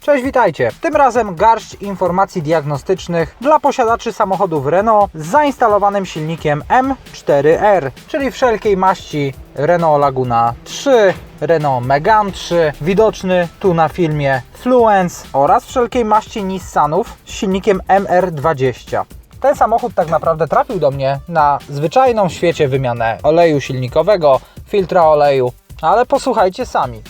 Cześć, witajcie! Tym razem garść informacji diagnostycznych dla posiadaczy samochodów Renault z zainstalowanym silnikiem M4R, czyli wszelkiej maści Renault Laguna 3, Renault Megane 3, widoczny tu na filmie Fluence oraz wszelkiej maści Nissanów z silnikiem MR20. Ten samochód tak naprawdę trafił do mnie na zwyczajną w świecie wymianę oleju silnikowego, filtra oleju, ale posłuchajcie sami.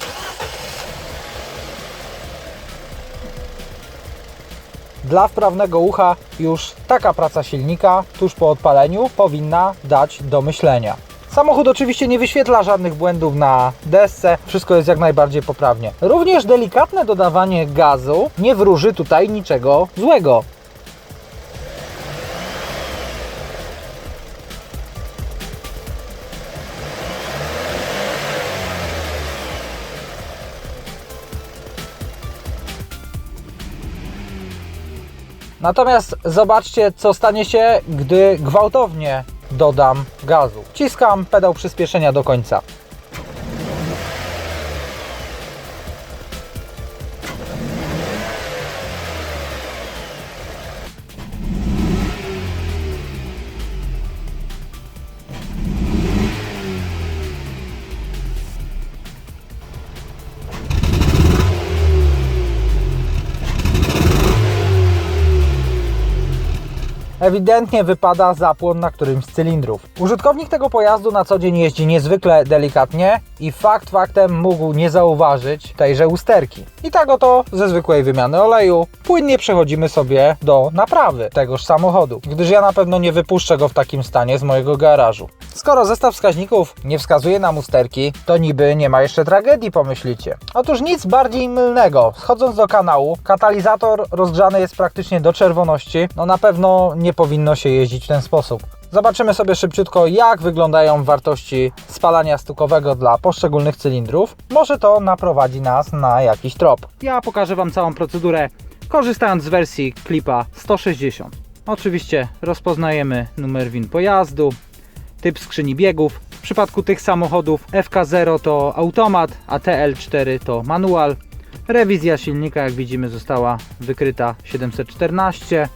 Dla wprawnego ucha już taka praca silnika tuż po odpaleniu powinna dać do myślenia. Samochód oczywiście nie wyświetla żadnych błędów na desce, wszystko jest jak najbardziej poprawnie. Również delikatne dodawanie gazu nie wróży tutaj niczego złego. Natomiast zobaczcie, co stanie się, gdy gwałtownie dodam gazu. Wciskam pedał przyspieszenia do końca. Ewidentnie wypada zapłon na którymś z cylindrów. Użytkownik tego pojazdu na co dzień jeździ niezwykle delikatnie i fakt faktem mógł nie zauważyć tejże usterki. I tak oto ze zwykłej wymiany oleju płynnie przechodzimy sobie do naprawy tegoż samochodu, gdyż ja na pewno nie wypuszczę go w takim stanie z mojego garażu. Skoro zestaw wskaźników nie wskazuje nam usterki, to niby nie ma jeszcze tragedii, pomyślicie. Otóż nic bardziej mylnego. Schodząc do kanału, katalizator rozgrzany jest praktycznie do czerwoności. No na pewno nie powinno się jeździć w ten sposób. Zobaczymy sobie szybciutko, jak wyglądają wartości spalania stukowego dla poszczególnych cylindrów. Może to naprowadzi nas na jakiś trop. Ja pokażę Wam całą procedurę, korzystając z wersji Clipa 160. Oczywiście rozpoznajemy numer VIN pojazdu, typ skrzyni biegów. W przypadku tych samochodów FK0 to automat, a TL4 to manual. Rewizja silnika, jak widzimy, została wykryta 714.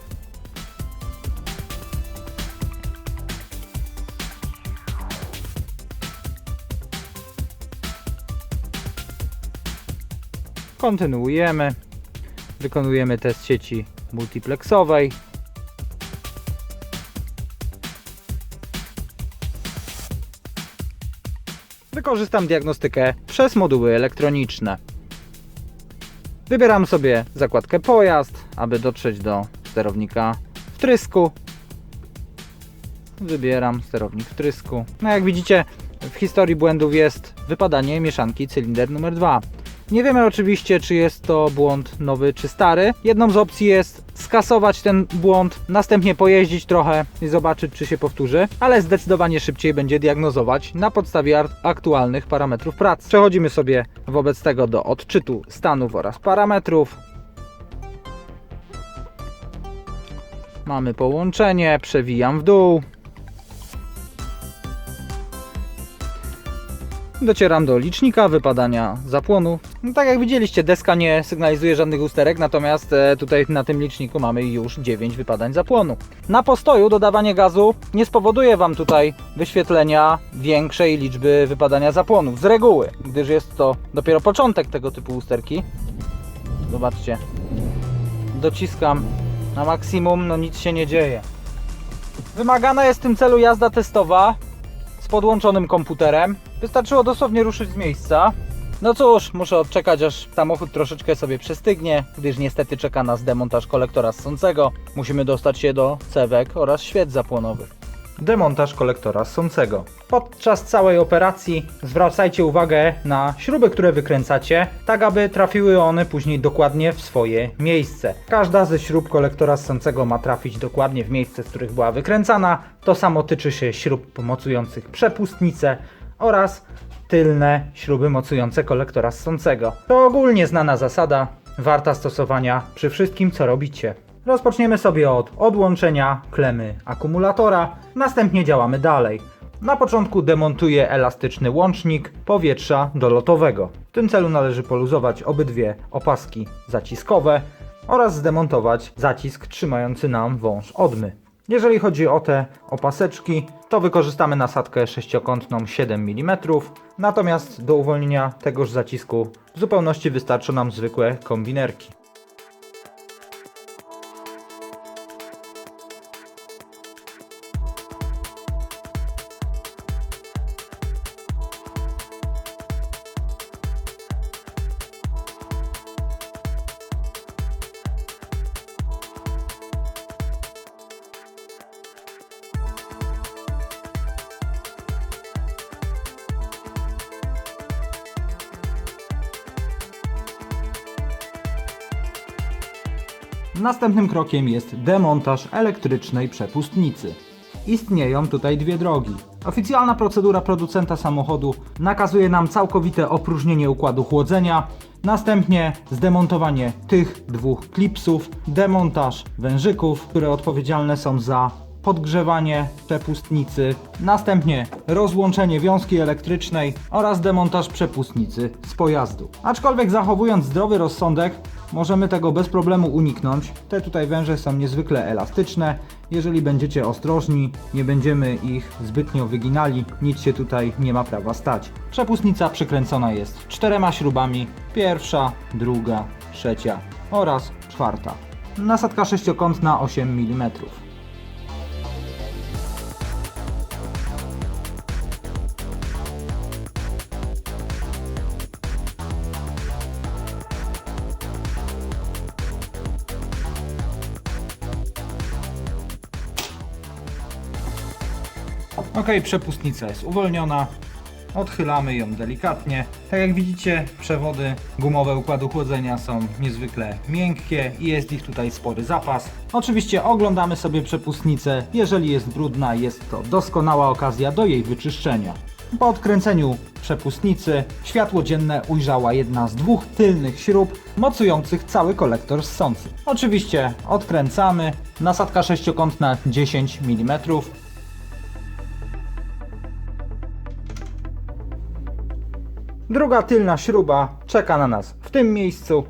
Kontynuujemy. Wykonujemy test sieci multiplexowej. Wykorzystam diagnostykę przez moduły elektroniczne. Wybieram sobie zakładkę pojazd, aby dotrzeć do sterownika wtrysku. Wybieram sterownik wtrysku. No jak widzicie, w historii błędów jest wypadanie mieszanki cylinder numer 2. Nie wiemy oczywiście, czy jest to błąd nowy czy stary. Jedną z opcji jest skasować ten błąd, następnie pojeździć trochę i zobaczyć, czy się powtórzy, ale zdecydowanie szybciej będzie diagnozować na podstawie aktualnych parametrów pracy. Przechodzimy sobie wobec tego do odczytu stanów oraz parametrów. Mamy połączenie, przewijam w dół. Docieram do licznika wypadania zapłonu. No tak jak widzieliście, deska nie sygnalizuje żadnych usterek, natomiast tutaj na tym liczniku mamy już 9 wypadań zapłonu. Na postoju dodawanie gazu nie spowoduje Wam tutaj wyświetlenia większej liczby wypadania zapłonów z reguły, gdyż jest to dopiero początek tego typu usterki. Zobaczcie, dociskam na maksimum, no nic się nie dzieje. Wymagana jest w tym celu jazda testowa z podłączonym komputerem. Wystarczyło dosłownie ruszyć z miejsca. No cóż, muszę odczekać, aż samochód troszeczkę sobie przestygnie, gdyż niestety czeka nas demontaż kolektora ssącego. Musimy dostać się do cewek oraz świec zapłonowych. Demontaż kolektora ssącego. Podczas całej operacji zwracajcie uwagę na śruby, które wykręcacie, tak aby trafiły one później dokładnie w swoje miejsce. Każda ze śrub kolektora ssącego ma trafić dokładnie w miejsce, z których była wykręcana. To samo tyczy się śrub mocujących przepustnicę oraz tylne śruby mocujące kolektora ssącego. To ogólnie znana zasada, warta stosowania przy wszystkim, co robicie. Rozpoczniemy sobie od odłączenia klemy akumulatora, następnie działamy dalej. Na początku demontuję elastyczny łącznik powietrza dolotowego. W tym celu należy poluzować obydwie opaski zaciskowe oraz zdemontować zacisk trzymający nam wąż odmy. Jeżeli chodzi o te opaseczki, to wykorzystamy nasadkę sześciokątną 7 mm, natomiast do uwolnienia tegoż zacisku w zupełności wystarczą nam zwykłe kombinerki. Następnym krokiem jest demontaż elektrycznej przepustnicy. Istnieją tutaj dwie drogi. Oficjalna procedura producenta samochodu nakazuje nam całkowite opróżnienie układu chłodzenia, następnie zdemontowanie tych dwóch klipsów, demontaż wężyków, które odpowiedzialne są za podgrzewanie przepustnicy, następnie rozłączenie wiązki elektrycznej oraz demontaż przepustnicy z pojazdu. Aczkolwiek zachowując zdrowy rozsądek, możemy tego bez problemu uniknąć. Te tutaj węże są niezwykle elastyczne. Jeżeli będziecie ostrożni, nie będziemy ich zbytnio wyginali, nic się tutaj nie ma prawa stać. Przepustnica przykręcona jest 4 śrubami, pierwsza, druga, trzecia oraz czwarta. Nasadka sześciokątna 8 mm. Ok, przepustnica jest uwolniona. Odchylamy ją delikatnie. Tak jak widzicie, przewody gumowe układu chłodzenia są niezwykle miękkie i jest ich tutaj spory zapas. Oczywiście oglądamy sobie przepustnicę. Jeżeli jest brudna, jest to doskonała okazja do jej wyczyszczenia. Po odkręceniu przepustnicy światło dzienne ujrzała jedna z dwóch tylnych śrub mocujących cały kolektor ssący. Oczywiście odkręcamy. Nasadka sześciokątna 10 mm. Druga tylna śruba czeka na nas w tym miejscu.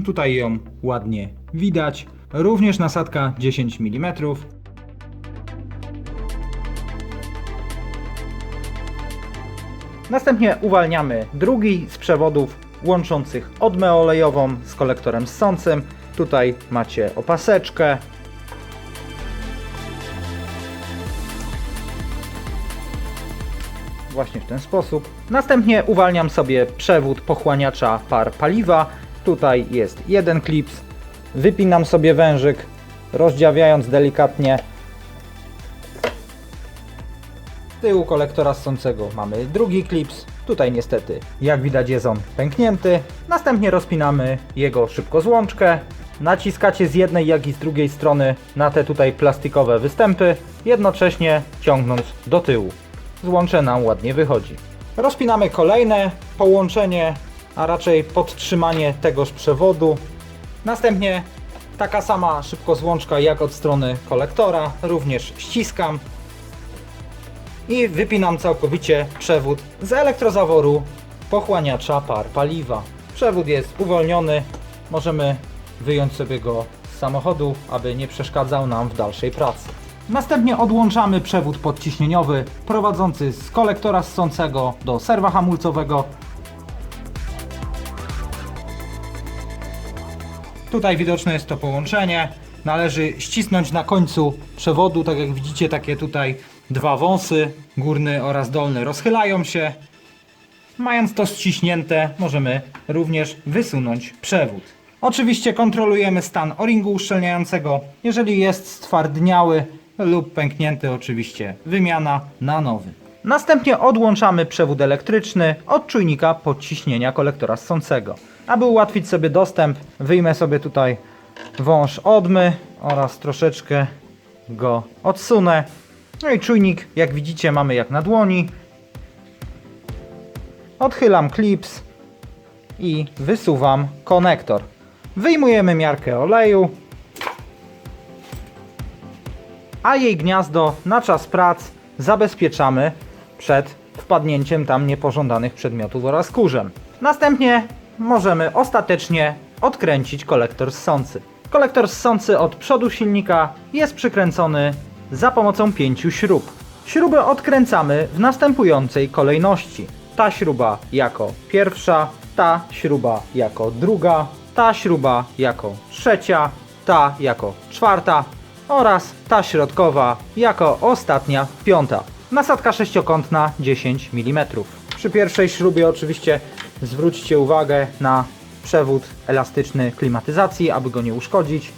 Tutaj ją ładnie widać. Również nasadka 10 mm. Następnie uwalniamy drugi z przewodów łączących odmę olejową z kolektorem ssącym. Tutaj macie opaseczkę. Właśnie w ten sposób. Następnie uwalniam sobie przewód pochłaniacza par paliwa. Tutaj jest jeden klips. Wypinam sobie wężyk, rozdziawiając delikatnie. Z tyłu kolektora ssącego mamy drugi klips. Tutaj niestety, jak widać, jest on pęknięty. Następnie rozpinamy jego szybkozłączkę. Naciskacie z jednej, jak i z drugiej strony na te tutaj plastikowe występy, jednocześnie ciągnąc do tyłu. Złącze nam ładnie wychodzi. Rozpinamy kolejne połączenie, a raczej podtrzymanie tegoż przewodu. Następnie taka sama szybkozłączka jak od strony kolektora, również ściskam i wypinam całkowicie przewód z elektrozaworu pochłaniacza par paliwa. Przewód jest uwolniony, możemy wyjąć sobie go z samochodu, aby nie przeszkadzał nam w dalszej pracy. Następnie odłączamy przewód podciśnieniowy prowadzący z kolektora ssącego do serwa hamulcowego. Tutaj widoczne jest to połączenie. Należy ścisnąć na końcu przewodu, tak jak widzicie, takie tutaj dwa wąsy, górny oraz dolny, rozchylają się. Mając to ściśnięte, możemy również wysunąć przewód. Oczywiście kontrolujemy stan o-ringu uszczelniającego. Jeżeli jest stwardniały lub pęknięty, oczywiście wymiana na nowy. Następnie odłączamy przewód elektryczny od czujnika podciśnienia kolektora ssącego. Aby ułatwić sobie dostęp, wyjmę sobie tutaj wąż odmy oraz troszeczkę go odsunę. No i czujnik, jak widzicie, mamy jak na dłoni. Odchylam klips i wysuwam konektor. Wyjmujemy miarkę oleju, a jej gniazdo na czas prac zabezpieczamy przed wpadnięciem tam niepożądanych przedmiotów oraz kurzem. Następnie możemy ostatecznie odkręcić kolektor ssący. Kolektor ssący od przodu silnika jest przykręcony za pomocą 5 śrub. Śruby odkręcamy w następującej kolejności. Ta śruba jako pierwsza, ta śruba jako druga, ta śruba jako trzecia, ta jako czwarta oraz ta środkowa jako ostatnia, piąta. Nasadka sześciokątna 10 mm. Przy pierwszej śrubie oczywiście zwróćcie uwagę na przewód elastyczny klimatyzacji, aby go nie uszkodzić.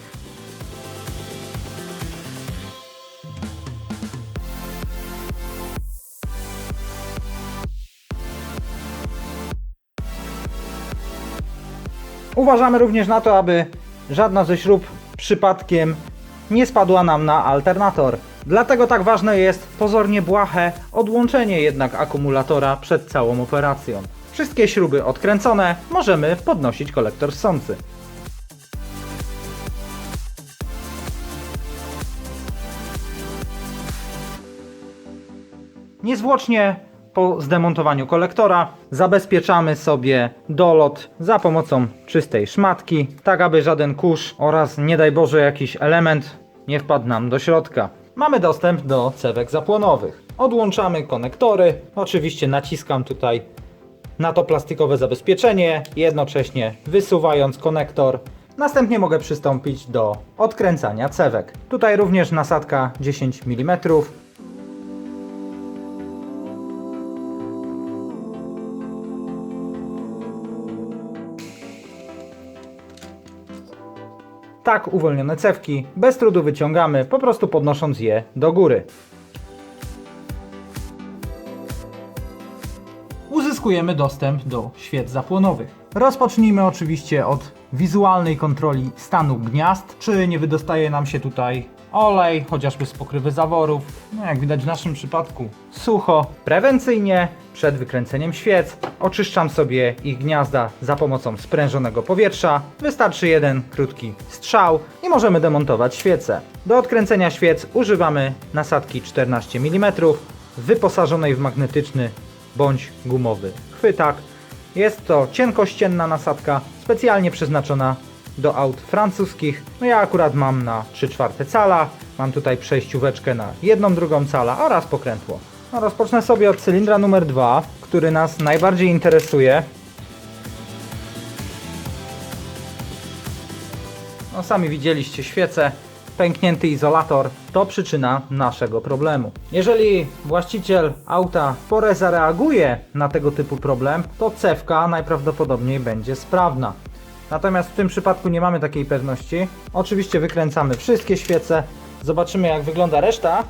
Uważamy również na to, aby żadna ze śrub przypadkiem nie spadła nam na alternator. Dlatego tak ważne jest pozornie błahe odłączenie jednak akumulatora przed całą operacją. Wszystkie śruby odkręcone, możemy podnosić kolektor ssący. Niezwłocznie po zdemontowaniu kolektora zabezpieczamy sobie dolot za pomocą czystej szmatki, tak aby żaden kurz oraz nie daj Boże jakiś element nie wpadł nam do środka. Mamy dostęp do cewek zapłonowych. Odłączamy konektory, oczywiście naciskam tutaj na to plastikowe zabezpieczenie, jednocześnie wysuwając konektor. Następnie mogę przystąpić do odkręcania cewek. Tutaj również nasadka 10 mm. Tak uwolnione cewki bez trudu wyciągamy, po prostu podnosząc je do góry. Uzyskujemy dostęp do świec zapłonowych. Rozpocznijmy oczywiście od wizualnej kontroli stanu gniazd, czy nie wydostaje nam się tutaj olej, chociażby z pokrywy zaworów. No jak widać w naszym przypadku sucho. Prewencyjnie przed wykręceniem świec oczyszczam sobie ich gniazda za pomocą sprężonego powietrza. Wystarczy jeden krótki strzał i możemy demontować świecę. Do odkręcenia świec używamy nasadki 14 mm wyposażonej w magnetyczny bądź gumowy chwytak. Jest to cienkościenna nasadka, specjalnie przeznaczona do aut francuskich. No ja akurat mam na 3/4 cala, mam tutaj przejścióweczkę na 1/2 cala oraz pokrętło. No, rozpocznę sobie od cylindra numer 2, który nas najbardziej interesuje. No sami widzieliście świecę, pęknięty izolator to przyczyna naszego problemu. Jeżeli właściciel auta w porę zareaguje na tego typu problem, to cewka najprawdopodobniej będzie sprawna. Natomiast w tym przypadku nie mamy takiej pewności. Oczywiście wykręcamy wszystkie świece, zobaczymy jak wygląda reszta.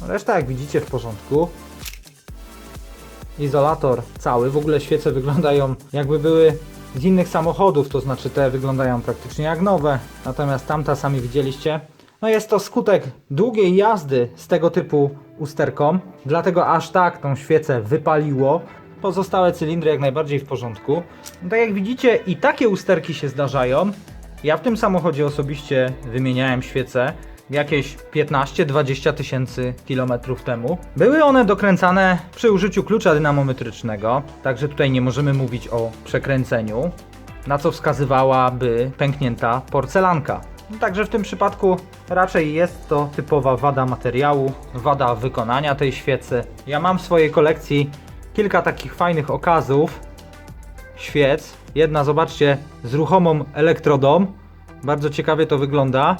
Reszta jak widzicie w porządku. Izolator cały, w ogóle świece wyglądają jakby były z innych samochodów, to znaczy te wyglądają praktycznie jak nowe, natomiast tamta sami widzieliście. No jest to skutek długiej jazdy z tego typu usterką, dlatego aż tak tą świecę wypaliło. Pozostałe cylindry jak najbardziej w porządku. No tak jak widzicie i takie usterki się zdarzają. Ja w tym samochodzie osobiście wymieniałem świece jakieś 15-20 tysięcy kilometrów temu. Były one dokręcane przy użyciu klucza dynamometrycznego, także tutaj nie możemy mówić o przekręceniu, na co wskazywałaby pęknięta porcelanka. Także w tym przypadku raczej jest to typowa wada materiału, wada wykonania tej świecy. Ja mam w swojej kolekcji kilka takich fajnych okazów świec. Jedna, zobaczcie, z ruchomą elektrodą. Bardzo ciekawie to wygląda.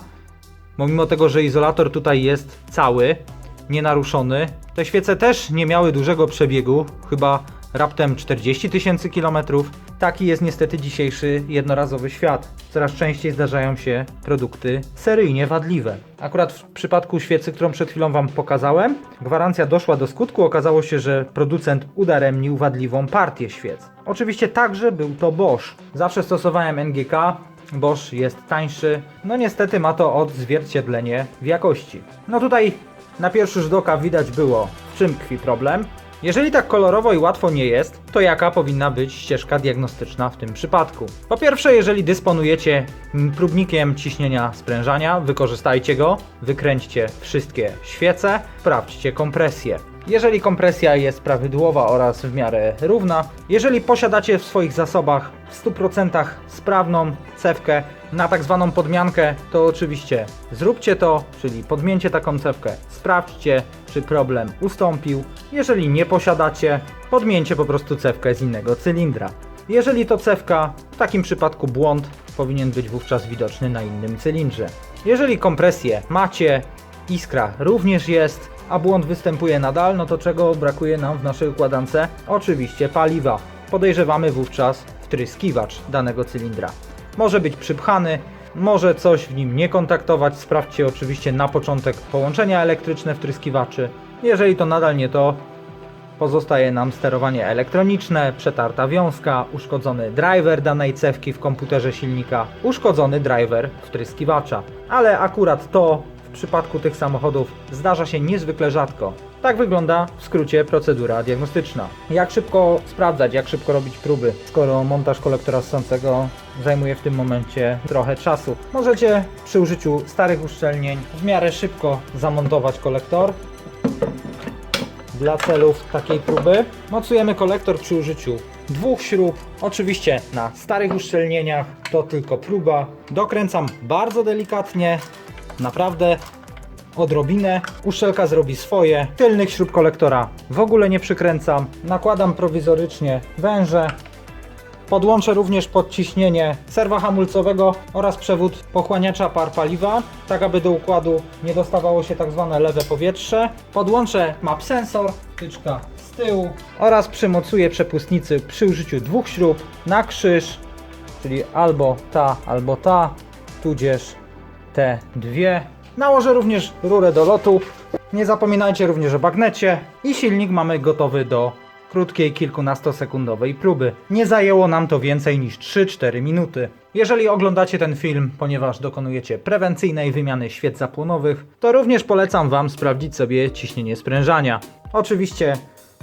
Mimo tego, że izolator tutaj jest cały, nienaruszony. Te świece też nie miały dużego przebiegu, chyba raptem 40 tysięcy kilometrów. Taki jest niestety dzisiejszy jednorazowy świat. Coraz częściej zdarzają się produkty seryjnie wadliwe. Akurat w przypadku świecy, którą przed chwilą Wam pokazałem, gwarancja doszła do skutku. Okazało się, że producent udaremnił wadliwą partię świec. Oczywiście także był to Bosch. Zawsze stosowałem NGK. Bosch jest tańszy. No niestety ma to odzwierciedlenie w jakości. No tutaj na pierwszy rzut oka widać było, w czym tkwi problem. Jeżeli tak kolorowo i łatwo nie jest, to jaka powinna być ścieżka diagnostyczna w tym przypadku? Po pierwsze, jeżeli dysponujecie próbnikiem ciśnienia sprężania, wykorzystajcie go, wykręćcie wszystkie świece, sprawdźcie kompresję. Jeżeli kompresja jest prawidłowa oraz w miarę równa, jeżeli posiadacie w swoich zasobach w 100% sprawną cewkę na tak zwaną podmiankę, to oczywiście zróbcie to, czyli podmieńcie taką cewkę, sprawdźcie, czy problem ustąpił. Jeżeli nie posiadacie, podmieńcie po prostu cewkę z innego cylindra. Jeżeli to cewka, w takim przypadku błąd powinien być wówczas widoczny na innym cylindrze. Jeżeli kompresję macie, iskra również jest, a błąd występuje nadal, no to czego brakuje nam w naszej układance? Oczywiście paliwa. Podejrzewamy wówczas wtryskiwacz danego cylindra. Może być przypchany, może coś w nim nie kontaktować. Sprawdźcie oczywiście na początek połączenia elektryczne wtryskiwaczy. Jeżeli to nadal nie to, pozostaje nam sterowanie elektroniczne, przetarta wiązka, uszkodzony driver danej cewki w komputerze silnika, uszkodzony driver wtryskiwacza. Ale akurat to w przypadku tych samochodów zdarza się niezwykle rzadko. Tak wygląda w skrócie procedura diagnostyczna. Jak szybko sprawdzać, jak szybko robić próby, skoro montaż kolektora ssącego zajmuje w tym momencie trochę czasu. Możecie przy użyciu starych uszczelnień w miarę szybko zamontować kolektor. Dla celów takiej próby mocujemy kolektor przy użyciu 2 śrub. Oczywiście na starych uszczelnieniach to tylko próba. Dokręcam bardzo delikatnie, naprawdę odrobinę. Uszczelka zrobi swoje. Tylnych śrub kolektora w ogóle nie przykręcam. Nakładam prowizorycznie węże. Podłączę również podciśnienie serwa hamulcowego oraz przewód pochłaniacza par paliwa, tak aby do układu nie dostawało się tak zwane lewe powietrze. Podłączę map sensor, wtyczka z tyłu oraz przymocuję przepustnicy przy użyciu 2 śrub na krzyż, czyli albo ta, tudzież te dwie. Nałożę również rurę do lotu. Nie zapominajcie również o bagnecie i silnik mamy gotowy do krótkiej, kilkunastosekundowej próby. Nie zajęło nam to więcej niż 3-4 minuty. Jeżeli oglądacie ten film, ponieważ dokonujecie prewencyjnej wymiany świec zapłonowych, to również polecam Wam sprawdzić sobie ciśnienie sprężania. Oczywiście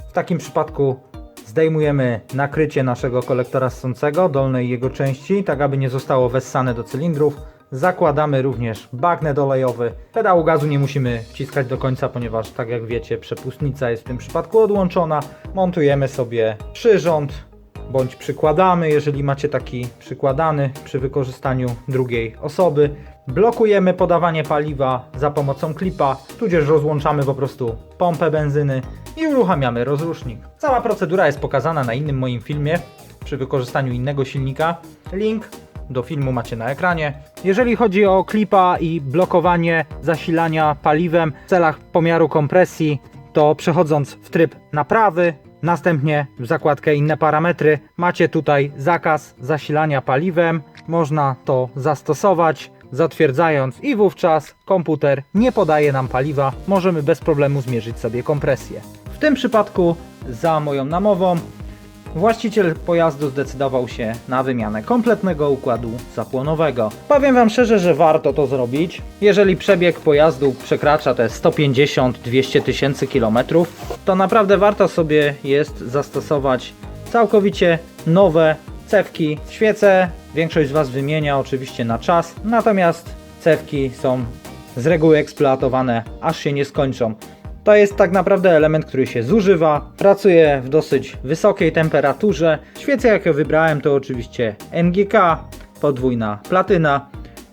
w takim przypadku zdejmujemy nakrycie naszego kolektora ssącego, dolnej jego części, tak aby nie zostało wessane do cylindrów. Zakładamy również bagnet olejowy. Pedału gazu nie musimy wciskać do końca, ponieważ tak jak wiecie, przepustnica jest w tym przypadku odłączona. Montujemy sobie przyrząd, bądź przykładamy, jeżeli macie taki przykładany przy wykorzystaniu drugiej osoby. Blokujemy podawanie paliwa za pomocą klipa, tudzież rozłączamy po prostu pompę benzyny i uruchamiamy rozrusznik. Cała procedura jest pokazana na innym moim filmie przy wykorzystaniu innego silnika. Link do filmu macie na ekranie. Jeżeli chodzi o klipa i blokowanie zasilania paliwem w celach pomiaru kompresji, to przechodząc w tryb naprawy, następnie w zakładkę inne parametry, macie tutaj zakaz zasilania paliwem. Można to zastosować, zatwierdzając, i wówczas komputer nie podaje nam paliwa. Możemy bez problemu zmierzyć sobie kompresję. W tym przypadku, za moją namową, właściciel pojazdu zdecydował się na wymianę kompletnego układu zapłonowego. Powiem Wam szczerze, że warto to zrobić. Jeżeli przebieg pojazdu przekracza te 150-200 tysięcy kilometrów, to naprawdę warto sobie jest zastosować całkowicie nowe cewki. Świece większość z Was wymienia oczywiście na czas, natomiast cewki są z reguły eksploatowane, aż się nie skończą. To jest tak naprawdę element, który się zużywa, pracuje w dosyć wysokiej temperaturze. Świece, jakie wybrałem, to oczywiście NGK, podwójna platyna,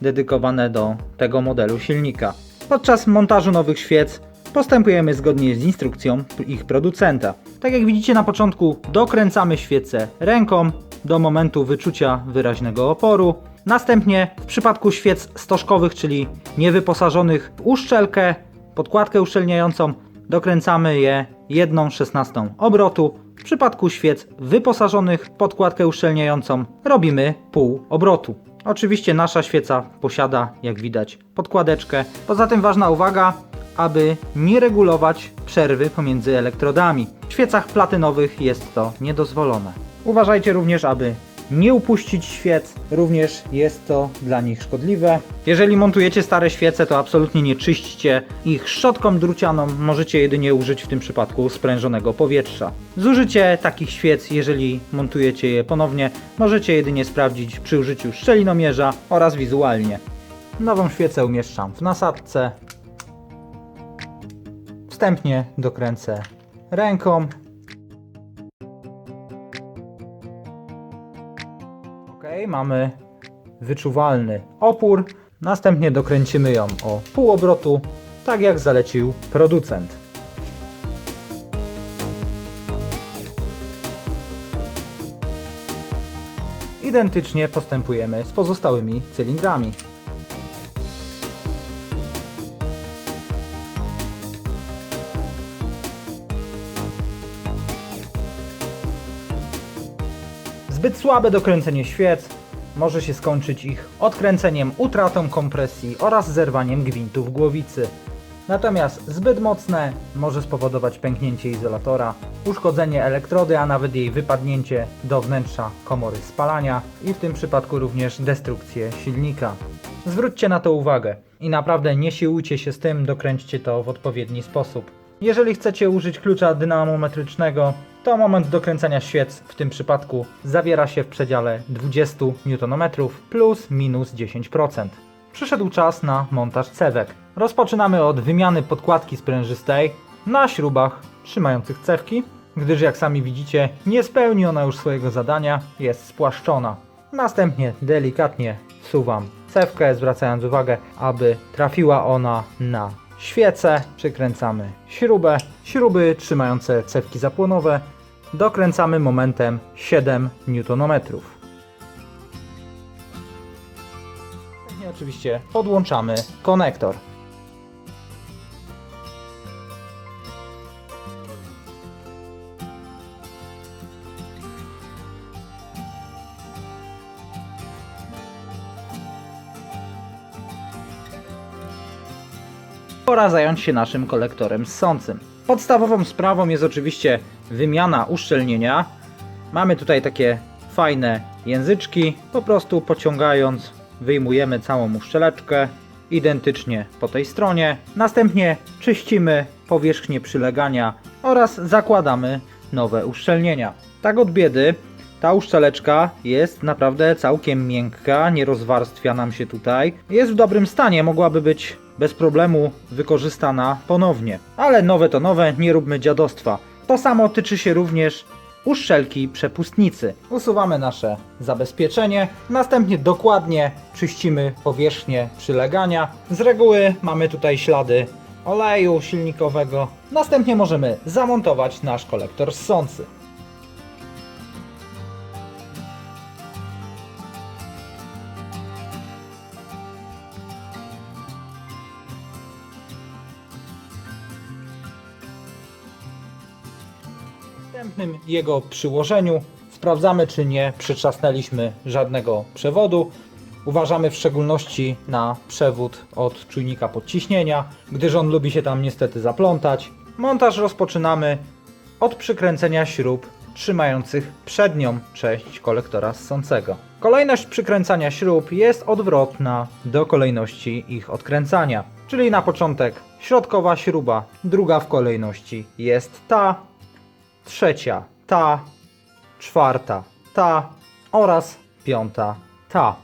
dedykowane do tego modelu silnika. Podczas montażu nowych świec postępujemy zgodnie z instrukcją ich producenta. Tak jak widzicie na początku, dokręcamy świecę ręką do momentu wyczucia wyraźnego oporu. Następnie w przypadku świec stożkowych, czyli niewyposażonych w uszczelkę, podkładkę uszczelniającą, dokręcamy je 1/16 obrotu. W przypadku świec wyposażonych w podkładkę uszczelniającą robimy pół obrotu. Oczywiście nasza świeca posiada, jak widać, podkładeczkę. Poza tym ważna uwaga, aby nie regulować przerwy pomiędzy elektrodami. W świecach platynowych jest to niedozwolone. Uważajcie również, aby nie upuścić świec, również jest to dla nich szkodliwe. Jeżeli montujecie stare świece, to absolutnie nie czyśćcie ich szczotką drucianą, możecie jedynie użyć w tym przypadku sprężonego powietrza. Zużycie takich świec, jeżeli montujecie je ponownie, możecie jedynie sprawdzić przy użyciu szczelinomierza oraz wizualnie. Nową świecę umieszczam w nasadce. Wstępnie dokręcę ręką. Ok, mamy wyczuwalny opór. Następnie dokręcimy ją o pół obrotu, tak jak zalecił producent. Identycznie postępujemy z pozostałymi cylindrami. Zbyt słabe dokręcenie świec może się skończyć ich odkręceniem, utratą kompresji oraz zerwaniem gwintów głowicy. Natomiast zbyt mocne może spowodować pęknięcie izolatora, uszkodzenie elektrody, a nawet jej wypadnięcie do wnętrza komory spalania i w tym przypadku również destrukcję silnika. Zwróćcie na to uwagę i naprawdę nie siłujcie się z tym, dokręćcie to w odpowiedni sposób. Jeżeli chcecie użyć klucza dynamometrycznego, to moment dokręcania świec w tym przypadku zawiera się w przedziale 20 Nm plus minus 10%. Przyszedł czas na montaż cewek. Rozpoczynamy od wymiany podkładki sprężystej na śrubach trzymających cewki, gdyż jak sami widzicie nie spełni ona już swojego zadania, jest spłaszczona. Następnie delikatnie wsuwam cewkę, zwracając uwagę, aby trafiła ona na świecę. Przykręcamy śrubę. Śruby trzymające cewki zapłonowe dokręcamy momentem 7 Nm. I oczywiście podłączamy konektor. Pora zająć się naszym kolektorem ssącym. Podstawową sprawą jest oczywiście wymiana uszczelnienia. Mamy tutaj takie fajne języczki. Po prostu pociągając wyjmujemy całą uszczeleczkę identycznie po tej stronie. Następnie czyścimy powierzchnię przylegania oraz zakładamy nowe uszczelnienia. Tak od biedy ta uszczeleczka jest naprawdę całkiem miękka, nie rozwarstwia nam się tutaj. Jest w dobrym stanie, mogłaby być bez problemu wykorzystana ponownie. Ale nowe to nowe, nie róbmy dziadostwa. To samo tyczy się również uszczelki przepustnicy. Usuwamy nasze zabezpieczenie, następnie dokładnie czyścimy powierzchnię przylegania. Z reguły mamy tutaj ślady oleju silnikowego. Następnie możemy zamontować nasz kolektor ssący. W następnym jego przyłożeniu sprawdzamy, czy nie przytrzasnęliśmy żadnego przewodu. Uważamy w szczególności na przewód od czujnika podciśnienia, gdyż on lubi się tam niestety zaplątać. Montaż rozpoczynamy od przykręcenia śrub trzymających przednią część kolektora ssącego. Kolejność przykręcania śrub jest odwrotna do kolejności ich odkręcania. Czyli na początek środkowa śruba, druga w kolejności jest ta, trzecia ta, czwarta ta oraz piąta ta.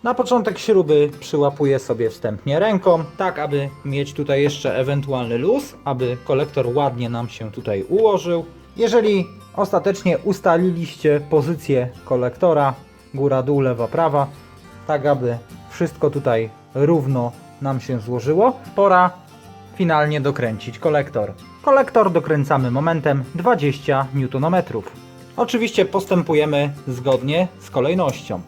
Na początek śruby przyłapuję sobie wstępnie ręką, tak aby mieć tutaj jeszcze ewentualny luz, aby kolektor ładnie nam się tutaj ułożył. Jeżeli ostatecznie ustaliliście pozycję kolektora, góra, dół, lewa, prawa, tak aby wszystko tutaj równo nam się złożyło, pora finalnie dokręcić kolektor. Kolektor dokręcamy momentem 20 Nm. Oczywiście postępujemy zgodnie z kolejnością.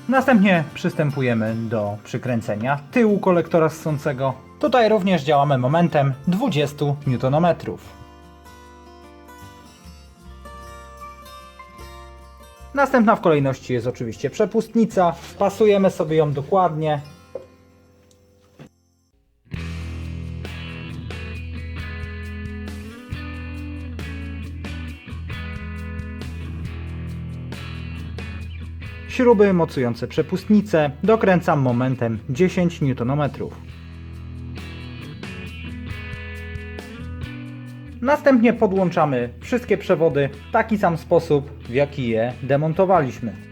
Następnie przystępujemy do przykręcenia tyłu kolektora ssącego. Tutaj również działamy momentem 20 Nm. Następna w kolejności jest oczywiście przepustnica. Pasujemy sobie ją dokładnie. śruby mocujące przepustnicę, dokręcam momentem 10 Nm. Następnie podłączamy wszystkie przewody w taki sam sposób, w jaki je demontowaliśmy.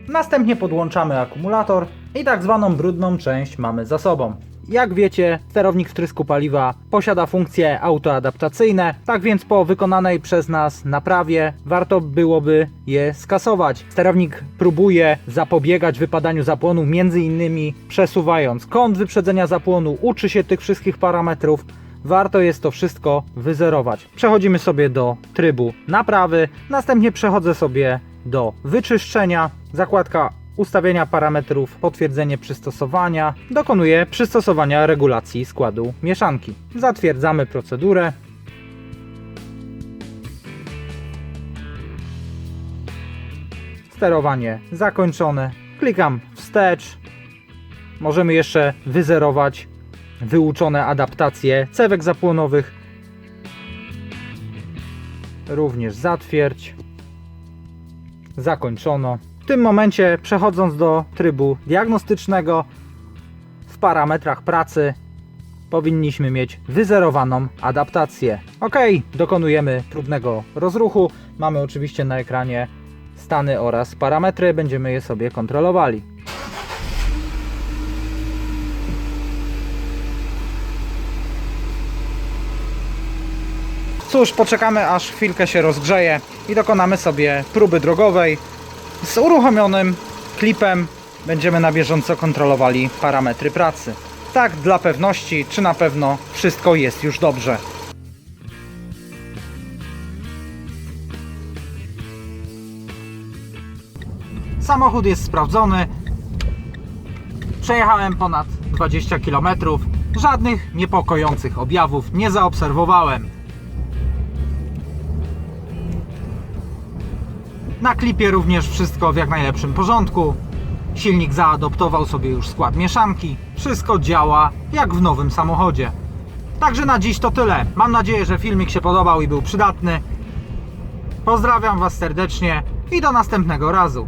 Następnie podłączamy akumulator i tak zwaną brudną część mamy za sobą. Jak wiecie, sterownik wtrysku paliwa posiada funkcje autoadaptacyjne, tak więc po wykonanej przez nas naprawie warto byłoby je skasować. Sterownik próbuje zapobiegać wypadaniu zapłonu, m.in. przesuwając kąt wyprzedzenia zapłonu, uczy się tych wszystkich parametrów. Warto jest to wszystko wyzerować. Przechodzimy sobie do trybu naprawy, następnie przechodzę sobie do wyczyszczenia, zakładka ustawienia parametrów, potwierdzenie przystosowania, dokonuję przystosowania regulacji składu mieszanki. Zatwierdzamy procedurę. Sterowanie zakończone. Klikam wstecz. Możemy jeszcze wyzerować wyuczone adaptacje cewek zapłonowych. Również zatwierdź. Zakończono. W tym momencie, przechodząc do trybu diagnostycznego, w parametrach pracy powinniśmy mieć wyzerowaną adaptację. OK, dokonujemy próbnego rozruchu. Mamy oczywiście na ekranie stany oraz parametry, będziemy je sobie kontrolowali. Cóż, poczekamy aż chwilkę się rozgrzeje i dokonamy sobie próby drogowej. Z uruchomionym klipem będziemy na bieżąco kontrolowali parametry pracy. Tak, dla pewności, czy na pewno wszystko jest już dobrze. Samochód jest sprawdzony. Przejechałem ponad 20 km. Żadnych niepokojących objawów nie zaobserwowałem. Na klipie również wszystko w jak najlepszym porządku. Silnik zaadoptował sobie już skład mieszanki. Wszystko działa jak w nowym samochodzie. Także na dziś to tyle. Mam nadzieję, że filmik się podobał i był przydatny. Pozdrawiam Was serdecznie i do następnego razu.